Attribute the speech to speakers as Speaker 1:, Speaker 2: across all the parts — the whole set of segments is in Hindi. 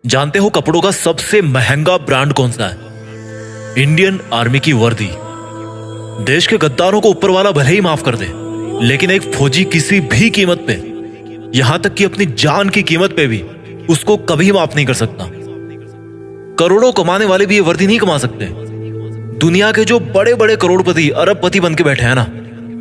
Speaker 1: जानते हो कपड़ों का सबसे महंगा ब्रांड कौन सा है? इंडियन आर्मी की वर्दी। देश के गद्दारों को ऊपर वाला भले ही माफ कर दे, लेकिन एक फौजी किसी भी कीमत पे, यहां तक कि अपनी जान की कीमत पे भी उसको कभी माफ नहीं कर सकता। करोड़ों कमाने वाले भी ये वर्दी नहीं कमा सकते। दुनिया के जो बड़े बड़े करोड़पति अरबपति बन के बैठे हैं ना,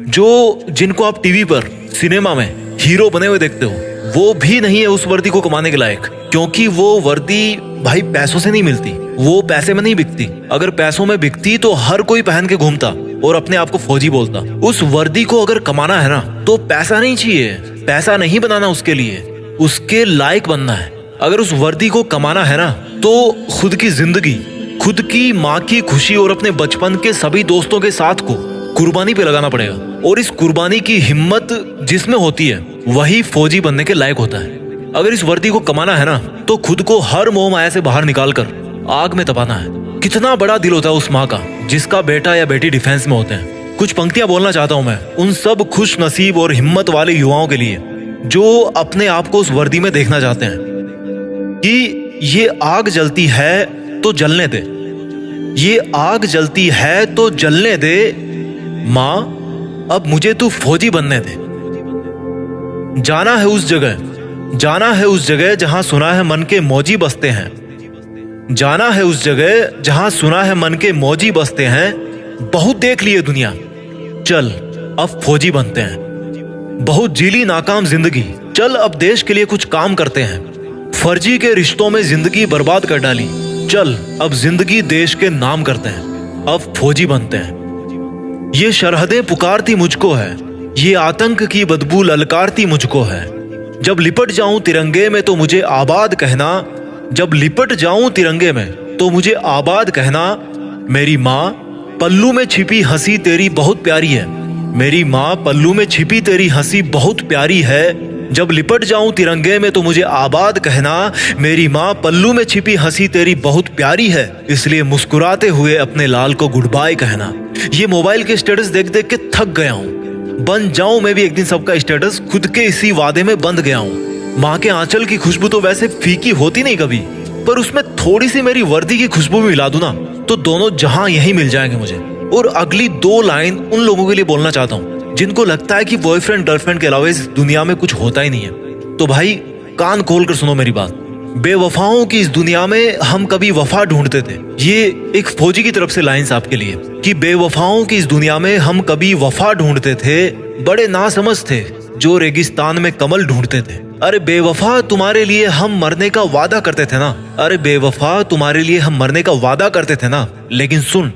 Speaker 1: जो जिनको आप टीवी पर सिनेमा में हीरो बने हुए देखते हो, वो भी नहीं है उस वर्दी को कमाने के लायक। क्योंकि वो वर्दी भाई पैसों से नहीं मिलती, वो पैसे में नहीं बिकती। अगर पैसों में बिकती तो हर कोई पहन के घूमता और अपने आप को फौजी बोलता। उस वर्दी को अगर कमाना है ना, तो पैसा नहीं चाहिए, पैसा नहीं बनाना उसके लिए, उसके लायक बनना है। अगर उस वर्दी को कमाना है ना, तो खुद की जिंदगी, खुद की माँ की खुशी और अपने बचपन के सभी दोस्तों के साथ को कुर्बानी पे लगाना पड़ेगा। और इस कुर्बानी की हिम्मत जिसमें होती है, वही फौजी बनने के लायक होता है। अगर इस वर्दी को कमाना है ना, तो खुद को हर मोह माया से बाहर निकाल कर आग में तपाना है। कितना बड़ा दिल होता है उस माँ का जिसका बेटा या बेटी डिफेंस में होते हैं। कुछ पंक्तियां बोलना चाहता हूं मैं उन सब खुश नसीब और हिम्मत वाले युवाओं के लिए जो अपने आप को उस वर्दी में देखना चाहते हैं कि ये आग जलती है तो जलने दे, ये आग जलती है तो जलने दे, माँ अब मुझे तू फौजी बनने दे। जाना है उस जगह, जाना है उस जगह जहां सुना है मन के मौजी बसते हैं। जाना है उस जगह जहां सुना है मन के मौजी बसते हैं। बहुत देख लिए दुनिया, चल अब फौजी बनते हैं। बहुत जीली नाकाम जिंदगी, चल अब देश के लिए कुछ काम करते हैं। फर्जी के रिश्तों में जिंदगी बर्बाद कर डाली, चल अब जिंदगी देश के नाम करते हैं। अब फौजी बनते हैं। ये सरहदें पुकारती मुझको है, ये आतंक की बदबू ललकारती मुझको है। जब लिपट जाऊं तिरंगे में तो मुझे आबाद कहना, जब लिपट जाऊं तिरंगे में तो मुझे आबाद कहना। मेरी माँ पल्लू में छिपी हंसी तेरी बहुत प्यारी है, मेरी माँ पल्लू में छिपी तेरी हंसी बहुत प्यारी है। जब लिपट जाऊं तिरंगे में तो मुझे आबाद कहना, मेरी माँ पल्लू में छिपी हंसी तेरी बहुत प्यारी है। इसलिए मुस्कुराते हुए अपने लाल को गुड बाय कहना। ये मोबाइल के स्टेटस देख देख के थक गया हूँ, बन जाऊं मैं भी एक दिन सबका स्टेटस, खुद के इसी वादे में बंध गया हूँ। माँ के आंचल की खुशबू तो वैसे फीकी होती नहीं कभी, पर उसमें थोड़ी सी मेरी वर्दी की खुशबू भी मिला दूं ना, तो दोनों जहां यही मिल जाएंगे मुझे। और अगली दो लाइन उन लोगों के लिए बोलना चाहता हूँ जिनको लगता है कि बॉयफ्रेंड गर्लफ्रेंड के अलावा इस दुनिया में कुछ होता ही नहीं है। तो भाई कान खोल कर सुनो मेरी बात। बेवफाओं की इस दुनिया में हम कभी वफा ढूंढते थे। ये एक फौजी की तरफ से लाइंस आपके लिए कि बेवफाओं की इस दुनिया में हम कभी वफा ढूंढते थे। बड़े नासमझ थे जो रेगिस्तान में कमल ढूंढते थे। अरे बेवफा तुम्हारे लिए हम मरने का वादा करते थे ना, अरे बेवफा तुम्हारे लिए हम मरने का वादा करते थे ना। लेकिन सुन,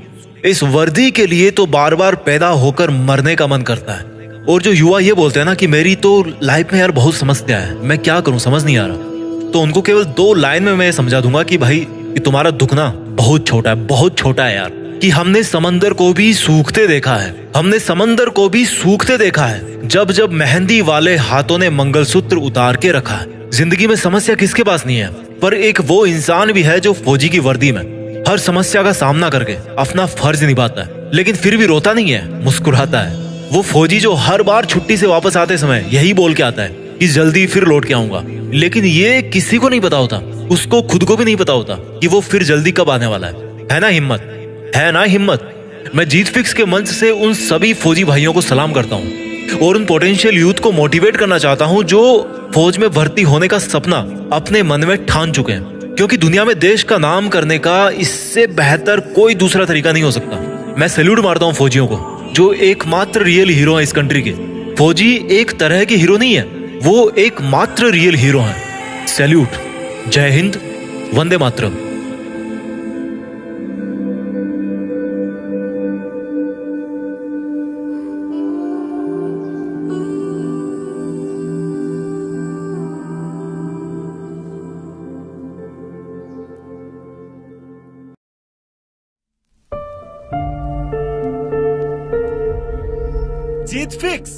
Speaker 1: इस वर्दी के लिए तो बार बार पैदा होकर मरने का मन करता है। और जो युवा ये बोलते हैं ना कि मेरी तो लाइफ में यार बहुत समस्या है, मैं क्या करूं समझ नहीं आ रहा, तो उनको केवल दो लाइन में मैं समझा दूंगा कि भाई कि तुम्हारा दुख ना बहुत छोटा है, बहुत छोटा है यार। कि हमने समंदर को भी सूखते देखा है, हमने समंदर को भी सूखते देखा है, जब जब मेहंदी वाले हाथों ने मंगलसूत्र उतार के रखा है। जिंदगी में समस्या किसके पास नहीं है, पर एक वो इंसान भी है जो फौजी की वर्दी में हर समस्या का सामना करके अपना फर्ज निभाता है, लेकिन फिर भी रोता नहीं है, मुस्कुराता है। वो फौजी जो हर बार छुट्टी से वापस आते समय यही बोल के आता है कि जल्दी फिर लौट के आऊंगा। लेकिन ये किसी को नहीं पता होता, उसको खुद को भी नहीं पता होता कि वो फिर जल्दी कब आने वाला है ना हिम्मत, है ना हिम्मत। मैं जीत फिक्स के मंच से उन सभी फौजी भाइयों को सलाम करता हूँ और उन पोटेंशियल यूथ को मोटिवेट करना चाहता हूँ जो फौज में भर्ती होने का सपना अपने मन में ठान चुके हैं। क्योंकि दुनिया में देश का नाम करने का इससे बेहतर कोई दूसरा तरीका नहीं हो सकता। मैं सैल्यूट मारता हूँ फौजियों को जो एकमात्र रियल हीरो है इस कंट्री के। फौजी एक तरह के हीरो नहीं है, वो एकमात्र रियल हीरो है। सैल्यूट, जय हिंद, वंदे मातरम।
Speaker 2: जीत फिक्स।